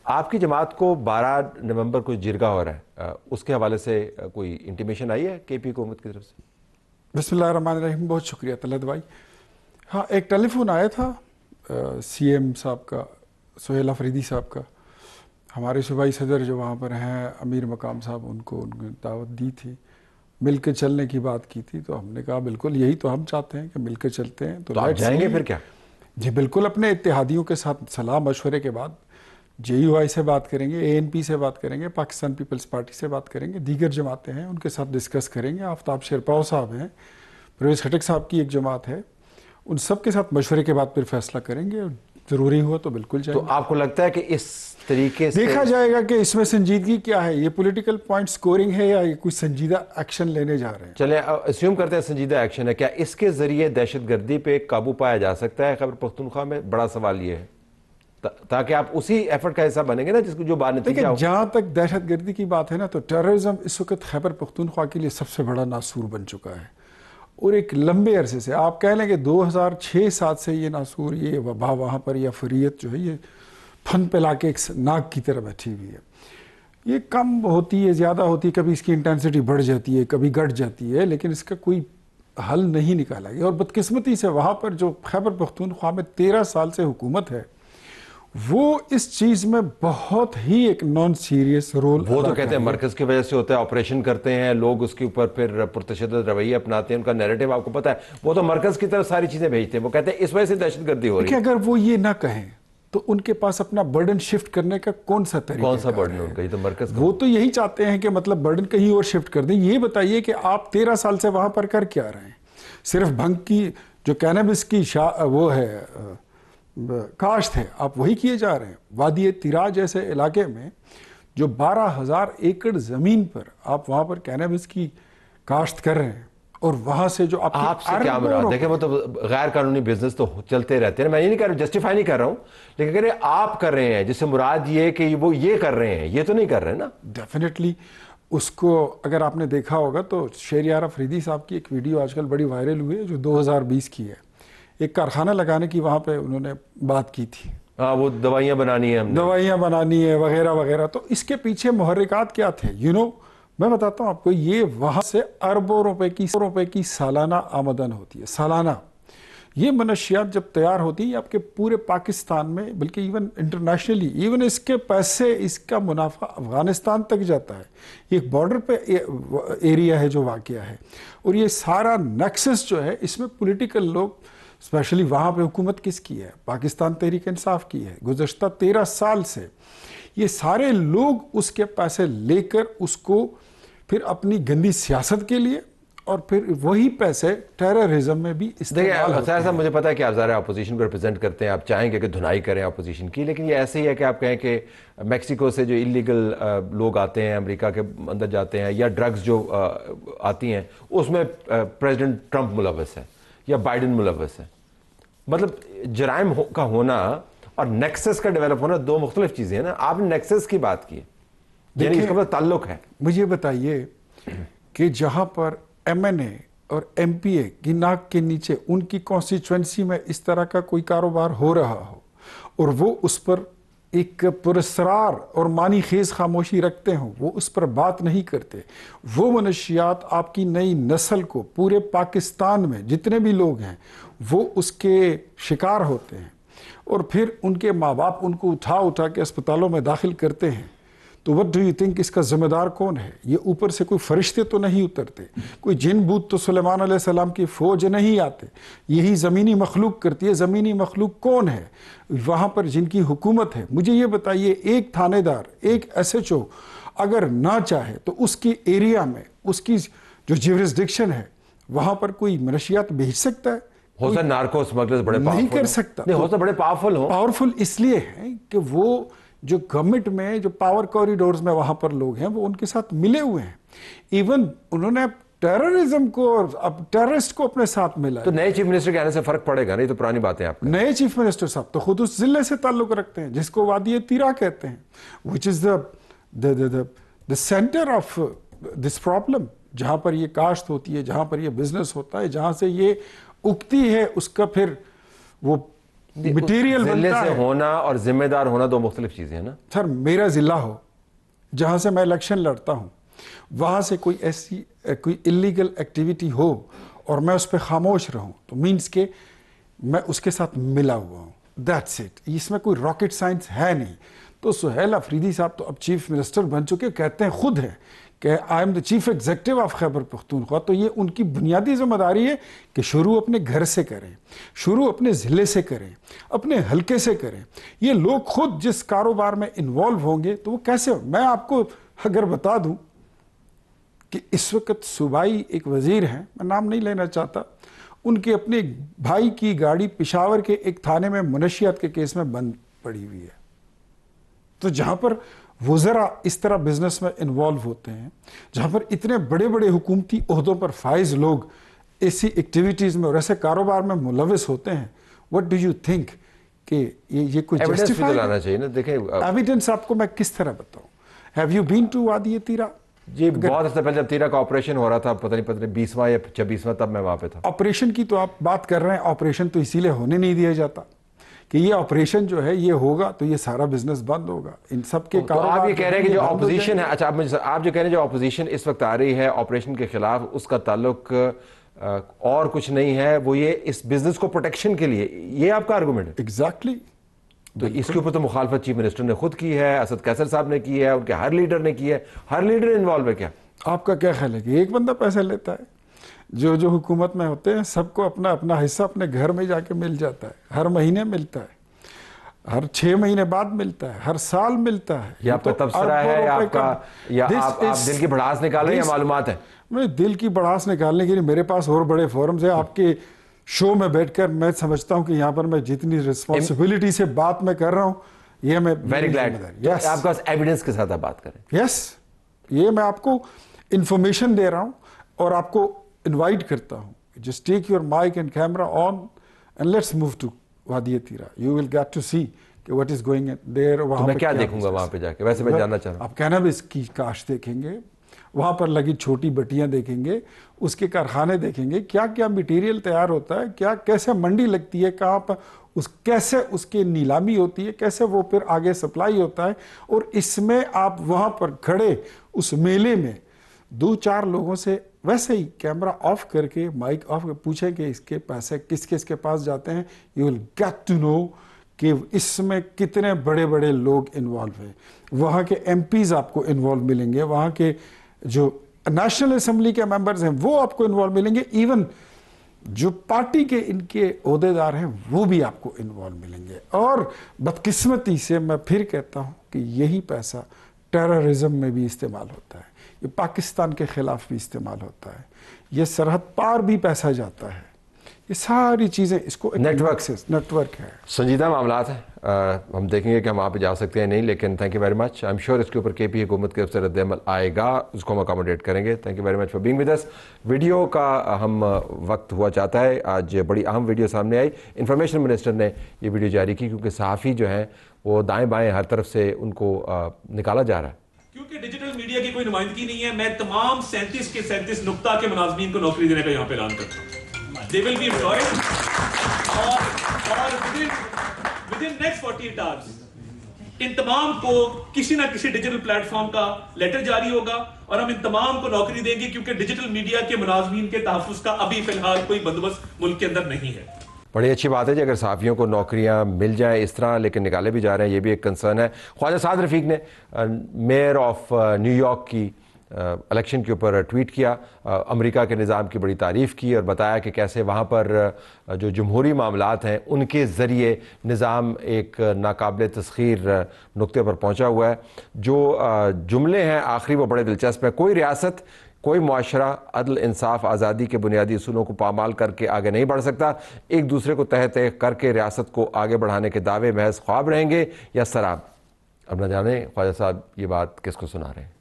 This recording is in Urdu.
آپ کی جماعت کو 12 نومبر کو جرگہ ہو رہا ہے، اس کے حوالے سے کوئی انٹیمیشن آئی ہے کے پی حکومت کی طرف سے؟ بسم اللہ الرحمن الرحیم، بہت شکریہ طلعت بھائی. ہاں، ایک ٹیلی فون آیا تھا سی ایم صاحب کا، سہیل آفریدی صاحب کا. ہمارے صوبائی صدر جو وہاں پر ہیں امیر مقام صاحب، ان کو دعوت دی تھی، مل کے چلنے کی بات کی تھی. تو ہم نے کہا بالکل یہی تو ہم چاہتے ہیں کہ مل کے چلتے ہیں. تو آپ جائیں گے پھر کیا؟ جی بالکل، اپنے اتحادیوں کے ساتھ صلاح مشورے کے بعد جے یو آئی سے بات کریں گے، اے این پی سے بات کریں گے، پاکستان پیپلز پارٹی سے بات کریں گے، دیگر جماعتیں ہیں ان کے ساتھ ڈسکس کریں گے. آفتاب شیرپاؤ صاحب ہیں، پرویز خٹک صاحب کی ایک جماعت ہے، ان سب کے ساتھ مشورے کے بعد پھر فیصلہ کریں گے. ضروری ہوا تو بالکل جائیں گے. تو آپ کو لگتا ہے کہ اس طریقے سے دیکھا جائے گا کہ اس میں سنجیدگی کیا ہے، یہ پولیٹیکل پوائنٹ سکورنگ ہے یا یہ کوئی سنجیدہ ایکشن لینے جا رہے ہیں؟ چلیں اسیوم کرتے ہیں سنجیدہ ایکشن ہے. کیا اس کے ذریعے دہشت گردی پہ قابو پایا جا سکتا ہے خیبر پختونخوا میں؟ بڑا سوال یہ ہے، تاکہ آپ اسی ایفرٹ کا حصہ بنیں گے نا جس کو جو بات نتیجہ ہو. جہاں تک دہشت گردی کی بات ہے نا، تو ٹیررزم اس وقت خیبر پختونخوا کے لیے سب سے بڑا ناسور بن چکا ہے. اور ایک لمبے عرصے سے آپ کہہ لیں کہ 2006-07 سے یہ ناسور، یہ وبا وہاں پر، یا فریت جو ہے یہ پھن پلا کے ایک ناک کی طرح بیٹھی ہوئی ہے. یہ کم ہوتی ہے، زیادہ ہوتی ہے، کبھی اس کی انٹینسٹی بڑھ جاتی ہے، کبھی گھٹ جاتی ہے، لیکن اس کا کوئی حل نہیں نکالا گیا. اور بدقسمتی سے وہاں پر جو خیبر پختونخوا میں 13 سال سے حکومت ہے، وہ اس چیز میں بہت ہی ایک نان سیریس رول. وہ تو کہتے ہیں مرکز کی وجہ سے ہوتا ہے، آپریشن کرتے ہیں لوگ، اس کے اوپر پھر پرتشدد رویہ اپناتے ہیں، ان کا نیریٹو آپ کو پتہ ہے، وہ تو مرکز کی طرف ساری چیزیں بھیجتے ہیں. وہ کہتے ہیں اس وجہ سے دہشت گردی ہو رہی ہے. اگر وہ یہ نہ کہیں تو ان کے پاس اپنا برڈن شفٹ کرنے کا کون سا طریقہ؟ کون سا برڈن ان کا؟ یہ تو مرکز کا. وہ تو یہی چاہتے ہیں کہ مطلب برڈن کہیں اور شفٹ کر دیں. یہ بتائیے کہ آپ 13 سال سے وہاں پر کر کیا رہے ہیں؟ صرف بھنگ کی جو کینبس کی وہ ہے کاشت ہے، آپ وہی کیے جا رہے ہیں. وادی تیرا جیسے علاقے میں جو 12,000 ایکڑ زمین پر آپ وہاں پر کینبس کی کاشت کر رہے ہیں، اور وہاں سے جو آپ سے کیا مراد؟ دیکھیں وہ تو غیر قانونی بزنس تو چلتے رہتے ہیں. میں یہ نہیں کر رہا، جسٹیفائی نہیں کر رہا ہوں، لیکن اگر آپ کر رہے ہیں جس سے مراد یہ کہ وہ یہ کر رہے ہیں، یہ تو نہیں کر رہے نا. ڈیفینیٹلی اس کو اگر آپ نے دیکھا ہوگا تو شہریار آفریدی صاحب کی ایک ویڈیو آج کل بڑی وائرل ہوئی ہے جو 2020 کی ہے. ایک کارخانہ لگانے کی وہاں پہ انہوں نے بات کی تھی. وہ دوائیاں بنانی ہیں، ہم نے دوائیاں بنانی ہے وغیرہ وغیرہ. تو اس کے پیچھے محرکات کیا تھے؟ میں بتاتا ہوں آپ کو. یہ وہاں سے اربوں روپے کی سالانہ آمدن ہوتی ہے، سالانہ. یہ منشیات جب تیار ہوتی ہیں آپ کے پورے پاکستان میں، بلکہ ایون انٹرنیشنلی، ایون اس کے پیسے، اس کا منافع افغانستان تک جاتا ہے. یہ ایک بارڈر پہ ایریا ہے جو واقعہ ہے. اور یہ سارا نیکسس جو ہے، اس میں پولیٹیکل لوگ، اسپیشلی وہاں پہ حکومت کس کی ہے؟ پاکستان تحریک انصاف کی ہے. گزشتہ 13 سال سے یہ سارے لوگ اس کے پیسے لے کر اس کو پھر اپنی گندی سیاست کے لیے، اور پھر وہی پیسے ٹیررزم میں بھی استعمال ہوتے ہیں. صاحب مجھے پتا ہے کہ آپ ظاہر اپوزیشن کو ریپرزینٹ کرتے ہیں، آپ چاہیں گے کہ دھنائی کریں اپوزیشن کی، لیکن یہ ایسے ہی ہے کہ آپ کہیں کہ میکسیکو سے جو انلیگل لوگ آتے ہیں، امریکہ کے اندر جاتے ہیں، یا ڈرگز جو آتی ہیں، اس میں پریزیڈنٹ ٹرمپ ملوث ہے یا بائیڈن ملوث ہے. مطلب جرائم کا ہونا اور نیکسس کا ڈیولپ ہونا دو مختلف چیزیں ہیں نا. آپ نے نیکسس کی بات کی ہے، یعنی اس کا تعلق ہے. مجھے بتائیے کہ جہاں پر ایم این اے اور ایم پی اے کی ناک کے نیچے ان کی کانسٹیچوئنسی میں اس طرح کا کوئی کاروبار ہو رہا ہو، اور وہ اس پر ایک پراسرار اور معنی خیز خاموشی رکھتے ہوں، وہ اس پر بات نہیں کرتے. وہ منشیات آپ کی نئی نسل کو، پورے پاکستان میں جتنے بھی لوگ ہیں، وہ اس کے شکار ہوتے ہیں. اور پھر ان کے ماں باپ ان کو اٹھا کے اسپتالوں میں داخل کرتے ہیں. تو وٹ ڈو یو تھنک اس کا ذمہ دار کون ہے؟ یہ اوپر سے کوئی فرشتے تو نہیں اترتے، کوئی جن بوت تو سلیمان علیہ السلام کی فوج نہیں آتے، یہی زمینی مخلوق کرتی ہے. زمینی مخلوق کون ہے وہاں پر جن کی حکومت ہے؟ مجھے یہ بتائیے، ایک تھانے دار، ایک ایس ایچ او اگر نہ چاہے تو اس کی ایریا میں، اس کی جو جیورسڈکشن ہے، وہاں پر کوئی منشیات بھیج سکتا ہے؟ ہو سکتا نارکو سمگلرز بڑے پاورفل نہیں کر سکتا. نہیں ہو سکتا بڑے پاورفل ہوں. پاورفل اس لیے ہیں کہ وہ جو گورنمنٹ میں جو پاور کوریڈورز میں وہاں پر لوگ ہیں، وہ ان کے ساتھ ملے ہوئے ہیں. ایون انہوں نے ٹیررزم کو اور اب ٹیررسٹ کو اپنے ساتھ ملا. تو نئے چیف منسٹر کے آنے سے فرق پڑے گا؟ نہیں تو پرانی باتیں آپ. نئے چیف منسٹر صاحب تو خود اس ضلع سے تعلق رکھتے ہیں جس کو وادی تیرا کہتے ہیں، which is the center of this problem. جہاں پر یہ کاشت ہوتی ہے، جہاں پر یہ بزنس ہوتا ہے، جہاں سے یہ اگتی ہے، اس کا پھر وہ مٹیریل بنتا ہے. ہونا اور ذمہ دار ہونا دو مختلف چیزیں ہیں نا. سر میرا ضلع ہو جہاں سے میں الیکشن لڑتا ہوں, وہاں سے کوئی ایسی کوئی انلیگل ایکٹیویٹی ہو اور میں اس پہ خاموش رہوں تو مینس کہ میں اس کے ساتھ ملا ہوا ہوں. That's it. اس میں کوئی راکٹ سائنس ہے نہیں. تو سہیل آفریدی صاحب تو اب چیف منسٹر بن چکے, کہتے ہیں خود ہے کہ I am the chief executive of Khyber Pakhtunkhwa. تو یہ ان کی بنیادی ذمہ داری ہے کہ شروع اپنے گھر سے کریں, شروع اپنے ضلع سے کریں, اپنے حلقے سے کریں. یہ لوگ خود جس کاروبار میں انوالو ہوں گے تو وہ کیسے ہو. میں آپ کو اگر بتا دوں کہ اس وقت صوبائی ایک وزیر ہیں, میں نام نہیں لینا چاہتا, ان کے اپنے بھائی کی گاڑی پشاور کے ایک تھانے میں منشیات کے کیس میں بند پڑی ہوئی ہے. تو جہاں پر وزراء اس طرح بزنس میں انوالو ہوتے ہیں, جہاں پر اتنے بڑے بڑے حکومتی عہدوں پر فائز لوگ ایسی ایکٹیویٹیز میں اور ایسے کاروبار میں ملوث ہوتے ہیں, what do you think کہ یہ کوئی جسٹیفائی لانا چاہیے نا. دیکھیں ایویڈنس آپ کو میں کس طرح بتاؤں. Have you been to Wadi تیرا؟ جی بہت عرصہ پہلے جب تیرا کا آپریشن ہو رہا تھا, پتہ نہیں 20واں یا 26واں, تب میں وہاں پہ تھا. آپریشن کی تو آپ بات کر رہے ہیں, آپریشن تو اسی لیے ہونے نہیں دیا جاتا کہ یہ آپریشن جو ہے یہ ہوگا تو یہ سارا بزنس بند ہوگا. ان سب کے کاروبار. آپ یہ کہہ رہے ہیں کہ جو اپوزیشن ہے, اچھا آپ جو کہہ رہے ہیں جو اپوزیشن اس وقت آ رہی ہے آپریشن کے خلاف, اس کا تعلق اور کچھ نہیں ہے, وہ یہ اس بزنس کو پروٹیکشن کے لیے, یہ آپ کا آرگومنٹ ہے؟ ایگزیکٹلی. تو اس کے اوپر تو مخالفت چیف منسٹر نے خود کی ہے, اسد قیصر صاحب نے کی ہے, ان کے ہر لیڈر نے کی ہے. ہر لیڈر انوالو ہے کیا؟ آپ کا کیا خیال ہے کہ ایک بندہ پیسہ لیتا ہے؟ جو حکومت میں ہوتے ہیں سب کو اپنا اپنا حصہ اپنے گھر میں جا کے مل جاتا ہے. ہر مہینے ملتا ہے, ہر 6 مہینے بعد ملتا ہے, ہر سال ملتا ہے. یہ آپ کا تبصرہ ہے یا آپ دل کی بھڑاس نکال رہے ہیں یا معلومات ہیں؟ میں دل کی بڑھاس نکالنے کے لیے میرے پاس اور بڑے فورمز ہیں. آپ کے شو میں بیٹھ کر میں سمجھتا ہوں کہ یہاں پر میں جتنی رسپانسبلٹی سے بات میں کر رہا ہوں, یہ میں ویری گلیڈ آپ کے پاس ایویڈنس کے ساتھ آپ بات کریں. یس, یہ میں آپ کو انفارمیشن دے رہا ہوں اور آپ کو انوائٹ کرتا ہوں. Just take your mic and camera on and let's move to Wadi Tirah. You will get to see کہ what is going there. وہاں میں کیا دیکھوں گا وہاں پہ جا کے؟ ویسے میں جاننا چاہ رہا ہوں. آپ کینابس کی کاشت دیکھیں گے, وہاں پر لگی چھوٹی بٹیاں دیکھیں گے, اس کے کارخانے دیکھیں گے, کیا کیا مٹیریل تیار ہوتا ہے, کیا کیسے منڈی لگتی ہے, کہاں پر کیسے اس کی نیلامی ہوتی ہے, کیسے وہ پھر آگے سپلائی ہوتا ہے. اور اس میں آپ وہاں پر کھڑے اس میلے میں 2-4 لوگوں سے ویسے ہی کیمرہ آف کر کے, مائک آف کر پوچھیں کہ اس کے پیسے کس کے پاس جاتے ہیں. You will get to know کہ اس میں کتنے بڑے بڑے لوگ انوالو ہیں. وہاں کے ایم پیز آپ کو انوالو ملیں گے, وہاں کے جو نیشنل اسمبلی کے ممبرز ہیں وہ آپ کو انوالو ملیں گے, ایون جو پارٹی کے ان کے عہدیدار ہیں وہ بھی آپ کو انوالو ملیں گے. اور بدقسمتی سے میں پھر کہتا ہوں کہ یہی پیسہ ٹیررزم میں بھی استعمال ہوتا ہے, یہ پاکستان کے خلاف بھی استعمال ہوتا ہے, یہ سرحد پار بھی پیسہ جاتا ہے. یہ ساری چیزیں اس کو نیٹ ورک ہے. سنجیدہ معاملات ہیں, ہم دیکھیں گے کہ ہم وہاں پہ جا سکتے ہیں نہیں, لیکن thank you very much. I am sure اس کے اوپر کے پی حکومت کی طرف سے رد عمل آئے گا, اس کو ہم اکاموڈیٹ کریں گے. Thank you very much for being with us. Video کا ہم وقت ہوا چاہتا ہے, آج بڑی اہم ویڈیو سامنے آئی. انفارمیشن منسٹر نے یہ ویڈیو جاری کی کیونکہ صحافی جو ہیں وہ دائیں بائیں ہر طرف سے ان کو نکالا جا رہا ہے. کیونکہ ڈیجیٹل میڈیا کی کوئی نمائندگی نہیں ہے, میں تمام 37 کے 37 نقطہ کے ملازمین کو نوکری دینے کا یہاں پہ اعلان کرتا ہوں. They will be employed اور within next 48 hours ان تمام کو کسی نہ کسی ڈیجیٹل پلیٹ فارم کا لیٹر جاری ہوگا اور ہم ان تمام کو نوکری دیں گے, کیونکہ ڈیجیٹل میڈیا کے ملازمین کے تحفظ کا ابھی فی الحال کوئی بندوبست ملک کے اندر نہیں ہے. بڑی اچھی بات ہے جی اگر صحافیوں کو نوکریاں مل جائیں اس طرح, لیکن نکالے بھی جا رہے ہیں, یہ بھی ایک کنسرن ہے. خواجہ سعد رفیق نے میئر آف نیو یارک کی الیکشن کے اوپر ٹویٹ کیا, امریکہ کے نظام کی بڑی تعریف کی اور بتایا کہ کیسے وہاں پر جو جمہوری معاملات ہیں ان کے ذریعے نظام ایک ناقابل تسخیر نقطے پر پہنچا ہوا ہے. جو جملے ہیں آخری وہ بڑے دلچسپ ہیں. کوئی ریاست, کوئی معاشرہ عدل, انصاف, آزادی کے بنیادی اصولوں کو پامال کر کے آگے نہیں بڑھ سکتا. ایک دوسرے کو تہ تہ کر کے ریاست کو آگے بڑھانے کے دعوے محض خواب رہیں گے یا سراب. اب نہ جانے خواجہ صاحب یہ بات کس کو سنا رہے ہیں.